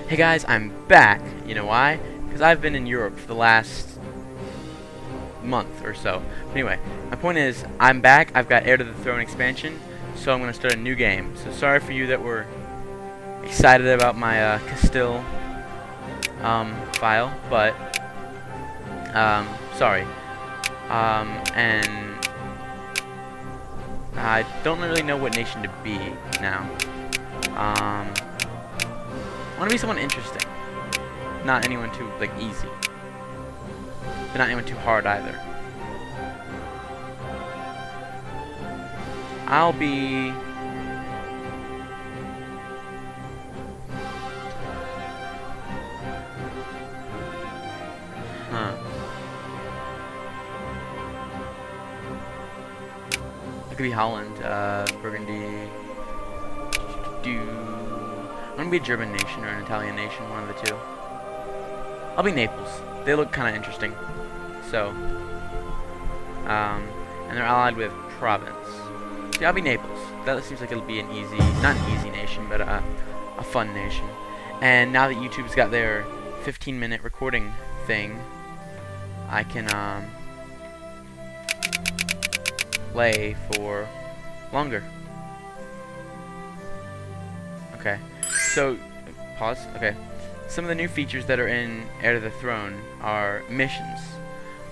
Hey guys, I'm back. You know why? Because I've been in Europe for the last month or so. But anyway, my point is, I'm back. I've got Heir to the Throne expansion, so I'm going to start a new game. So sorry for you that were excited about my Castile file, but sorry. And I don't really know what nation to be now. I want to be someone interesting. Not anyone too, like, easy. But not anyone too hard either. I'll be... I could be Holland, Burgundy... I'm gonna be a German nation or an Italian nation, one of the two. I'll be Naples. They look kind of interesting. So, and they're allied with Provence. So yeah, I'll be Naples. That seems like it'll be an easy, not an easy nation, but a fun nation. And now that YouTube's got their 15-minute recording thing, I can play for longer. Okay. So, pause. Okay. Some of the new features that are in Heir to the Throne are missions.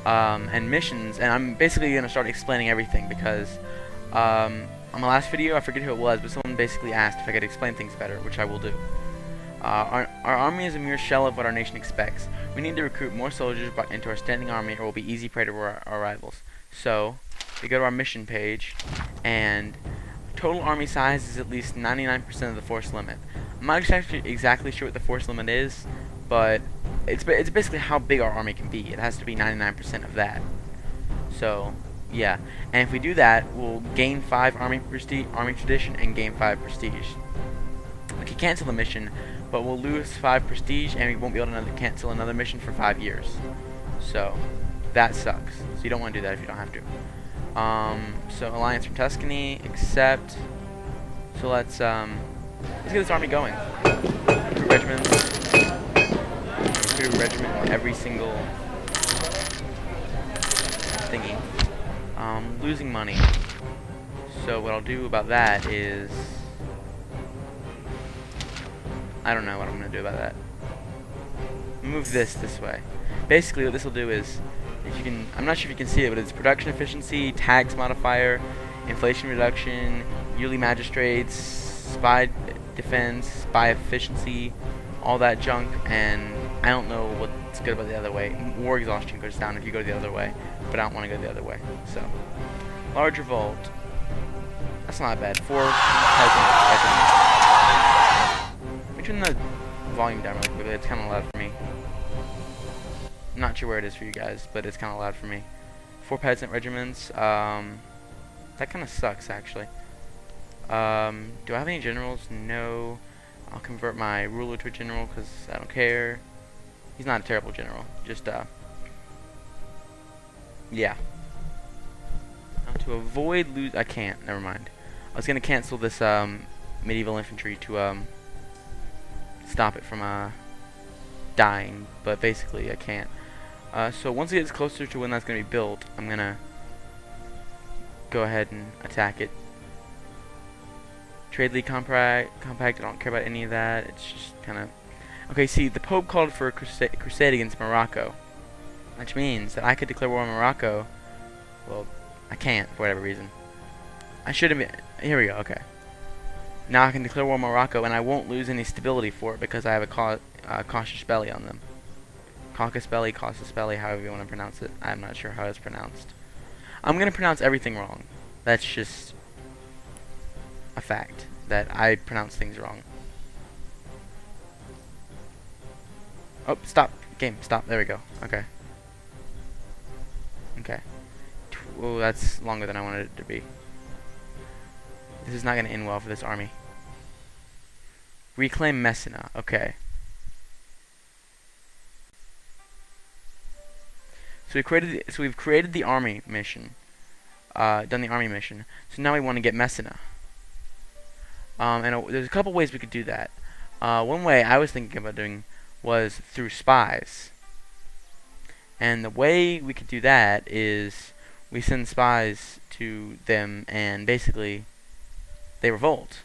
And I'm basically going to start explaining everything because on my last video, I forget who it was, but someone basically asked if I could explain things better, which I will do. Our army is a mere shell of what our nation expects. We need to recruit more soldiers into our standing army or we'll be easy prey to our rivals. So, we go to our mission page, and total army size is at least 99% of the force limit. I'm not exactly sure what the force limit is, but it's basically how big our army can be. It has to be 99% of that. So, yeah. And if we do that, we'll gain 5 army tradition and gain 5 prestige. We can cancel the mission, but we'll lose 5 prestige and we won't be able to cancel another mission for 5 years. So, that sucks. So you don't want to do that if you don't have to. So Alliance from Tuscany, accept. So let's get this army going. Recruit regiments. Recruit a regiment in every single thingy. Losing money. So what I'll do about that is, I don't know what I'm gonna do about that. Move this way. Basically what this will do is, if you can, I'm not sure if you can see it, but it's production efficiency, tax modifier, inflation reduction, yearly magistrates, spy defense, spy efficiency, all that junk, and I don't know what's good about the other way. War exhaustion goes down if you go the other way, but I don't want to go the other way. So, large revolt. That's not bad. 4 peasant regiments. Let me turn the volume down really quickly. It's kind of loud for me. I'm not sure where it is for you guys, but it's kind of loud for me. 4 peasant regiments. That kind of sucks, actually. Do I have any generals? No. I'll convert my ruler to a general because I don't care. He's not a terrible general. Just, yeah. Now, to avoid I can't. Never mind. I was going to cancel this, medieval infantry to, stop it from, dying, but basically I can't. So once it gets closer to when that's going to be built, I'm going to go ahead and attack it. Trade League compact, I don't care about any of that. It's just kind of... Okay, see, the Pope called for a crusade against Morocco, which means that I could declare war on Morocco. Well, I can't, for whatever reason. I should have been... Here we go, okay. Now I can declare war on Morocco, and I won't lose any stability for it because I have a cautious belly on them. Caucus belly, cautious belly, however you want to pronounce it. I'm not sure how it's pronounced. I'm going to pronounce everything wrong. That's just a fact, that I pronounce things wrong. Oh, stop. Game, stop. There we go. Okay. Okay. Oh, that's longer than I wanted it to be. This is not going to end well for this army. Reclaim Messina. Okay. So we've created the army mission. Done the army mission. So now we want to get Messina. And there's a couple ways we could do that. One way I was thinking about doing was through spies. And the way we could do that is we send spies to them and basically they revolt.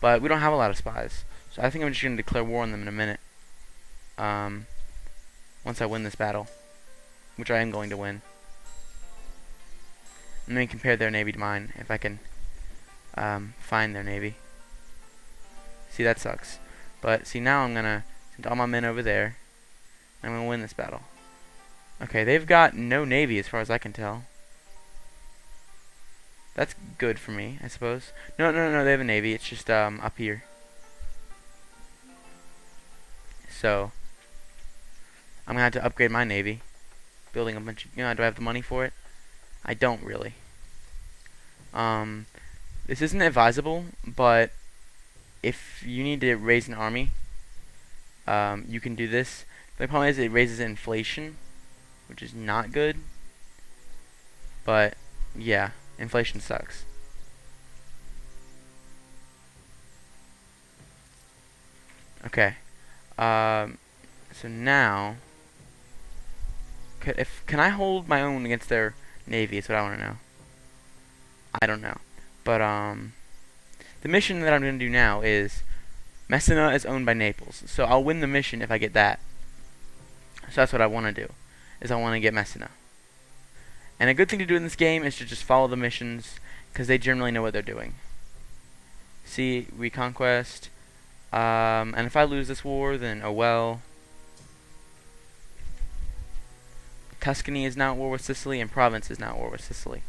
But we don't have a lot of spies. So I think I'm just going to declare war on them in a minute. Once I win this battle. Which I am going to win. Let me compare their navy to mine if I can find their navy. See, that sucks. But see, now I'm going to send all my men over there. I'm going to win this battle. Okay, they've got no navy as far as I can tell. That's good for me, I suppose. No, they have a navy. It's just up here. So, I'm going to have to upgrade my navy. Building a bunch of... do I have the money for it? I don't really. This isn't advisable, but if you need to raise an army, you can do this. The problem is it raises inflation, which is not good. But, yeah, inflation sucks. Okay. So now... Can I hold my own against their navy is what I want to know. I don't know. But, the mission that I'm going to do now is Messina is owned by Naples. So I'll win the mission if I get that. So that's what I want to do, is I want to get Messina. And a good thing to do in this game is to just follow the missions, because they generally know what they're doing. See, reconquest. And if I lose this war, then oh well. Tuscany is now at war with Sicily, and Provence is now at war with Sicily.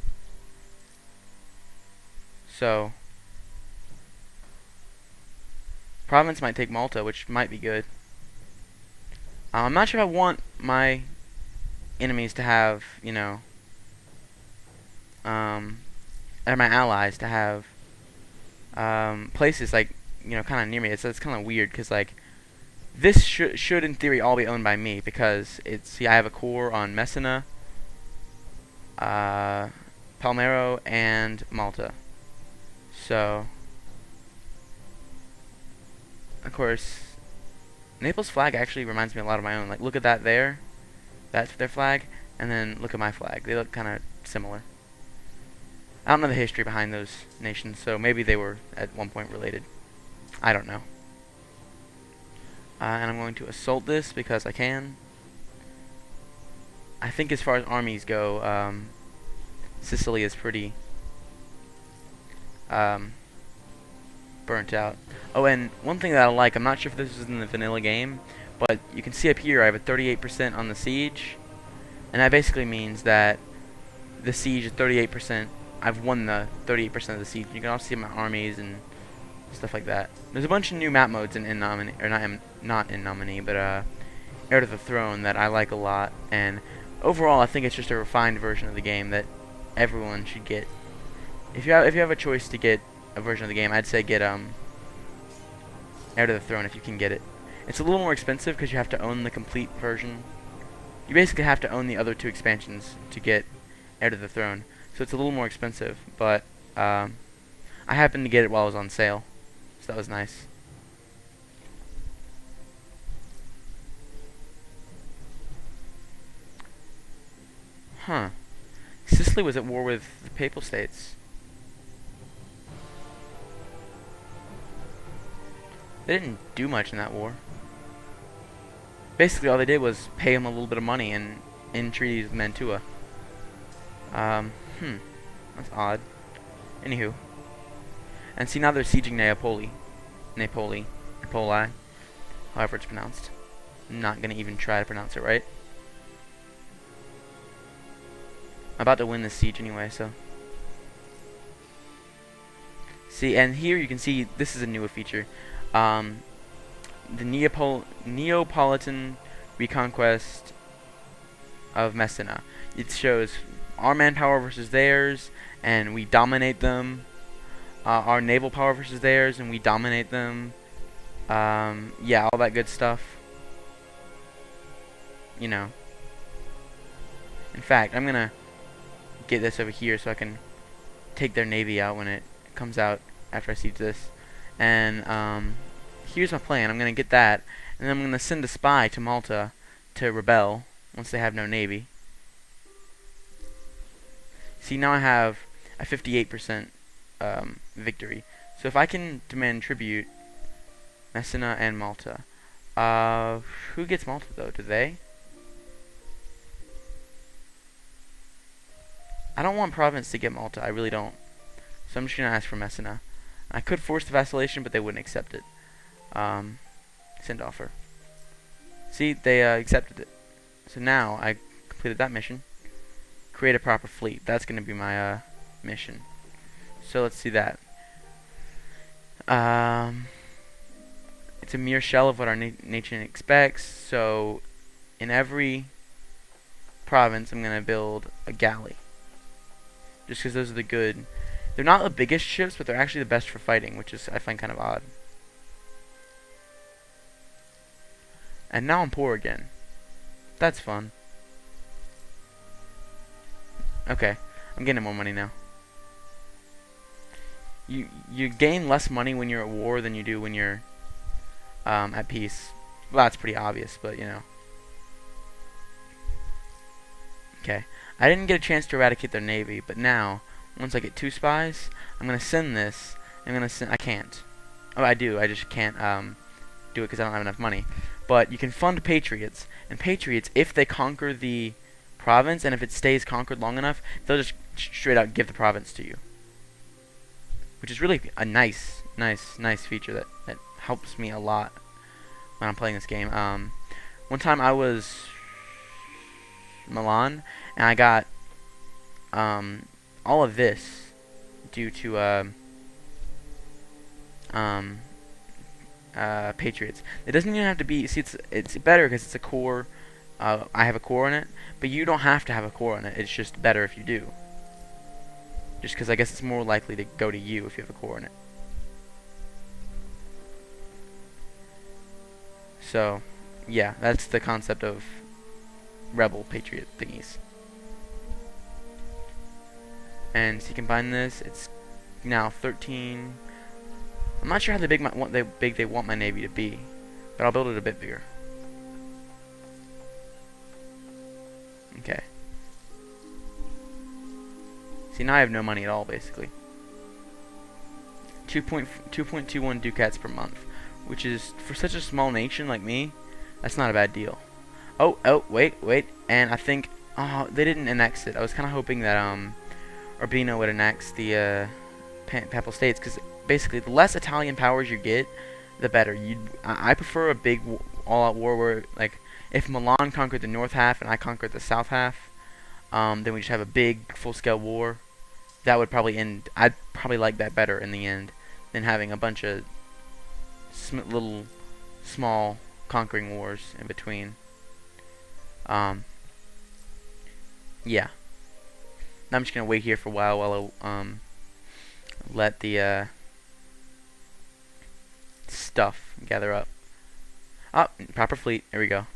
So, Provence might take Malta, which might be good. I'm not sure if I want my enemies to have, you know, or my allies to have places like, you know, kind of near me. It's kind of weird because like this should in theory all be owned by me because it's see I have a core on Messina, Palmero, and Malta. So of course Naples' flag actually reminds me a lot of my own. Like look at that there, that's their flag, and then look at my flag. They look kind of similar. I don't know the history behind those nations, so maybe they were at one point related. I don't know. And I'm going to assault this because I can. I think as far as armies go, Sicily is pretty burnt out. Oh, and one thing that I like, I'm not sure if this is in the vanilla game, but you can see up here I have a 38% on the siege, and that basically means that the siege is 38%. I've won the 38% of the siege. You can also see my armies and stuff like that. There's a bunch of new map modes in Nominee, or not in Nominee, but Heir to the Throne that I like a lot. And overall, I think it's just a refined version of the game that everyone should get. If you have a choice to get a version of the game, I'd say get Heir to the Throne if you can get it. It's a little more expensive because you have to own the complete version. You basically have to own the other two expansions to get Heir to the Throne. So it's a little more expensive, but I happened to get it while it was on sale, so that was nice. Huh. Sicily was at war with the Papal States. They didn't do much in that war. Basically, all they did was pay him a little bit of money and in treaties with Mantua. That's odd. Anywho. And see, now they're sieging Napoli, however it's pronounced. I'm not gonna even try to pronounce it right. I'm about to win this siege anyway, so. See, and here you can see, this is a newer feature. The Neapolitan reconquest of Messina. It shows our manpower versus theirs, and we dominate them. Our naval power versus theirs, and we dominate them. Yeah, all that good stuff. You know. In fact, I'm gonna get this over here so I can take their navy out when it comes out after I siege this. And here's my plan. I'm gonna get that, and then I'm gonna send a spy to Malta to rebel once they have no navy. See, now I have a 58% victory. So if I can demand tribute, Messina and Malta. Who gets Malta though? Do they? I don't want Province to get Malta. I really don't. So I'm just gonna ask for Messina. I could force the vacillation, but they wouldn't accept it. Send offer. See, they accepted it. So now I completed that mission. Create a proper fleet. That's gonna be my mission. So let's see that. It's a mere shell of what our nation expects. So in every province, I'm gonna build a galley. Just because those are the good. They're not the biggest ships, but they're actually the best for fighting, which is I find kind of odd. And now I'm poor again. That's fun. Okay, I'm getting more money now. You gain less money when you're at war than you do when you're at peace. Well, that's pretty obvious, but you know. Okay, I didn't get a chance to eradicate their navy, but now once I get 2 spies, I'm gonna send this. I can't. Oh, I do. I just can't do it because I don't have enough money. But you can fund patriots, and patriots, if they conquer the province and if it stays conquered long enough, they'll just straight out give the province to you, which is really a nice feature that helps me a lot when I'm playing this game. One time I was Milan, and I got all of this due to patriots. It doesn't even have to be. See, it's better because it's a core. I have a core in it, but you don't have to have a core in it. It's just better if you do. Just because I guess it's more likely to go to you if you have a core in it. So, yeah, that's the concept of rebel patriot thingies. And so you combine this, it's now 13. I'm not sure how big they want my navy to be, but I'll build it a bit bigger. Okay. See, now I have no money at all, basically. 2.21 ducats per month, which is, for such a small nation like me, that's not a bad deal. Oh, wait, and I think, oh, they didn't annex it. I was kind of hoping that, Urbino would annex the, Papal States, because basically, the less Italian powers you get, the better. I prefer a big all-out war where, like, if Milan conquered the north half and I conquered the south half, then we just have a big full-scale war. That would probably end. I'd probably like that better in the end than having a bunch of little, small conquering wars in between. Yeah. Now I'm just gonna wait here for a while I let the stuff gather up. Oh, proper fleet. There we go.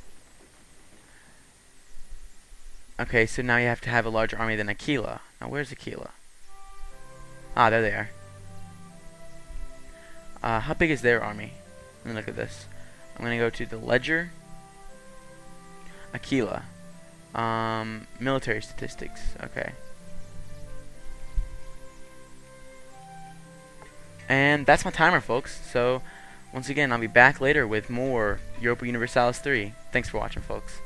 Okay, so now you have to have a larger army than Aquila. Now where's Aquila? Ah, there they are. How big is their army? Let me look at this. I'm gonna go to the ledger. Aquila. Military statistics. Okay. And that's my timer, folks. So, once again, I'll be back later with more Europa Universalis 3. Thanks for watching, folks.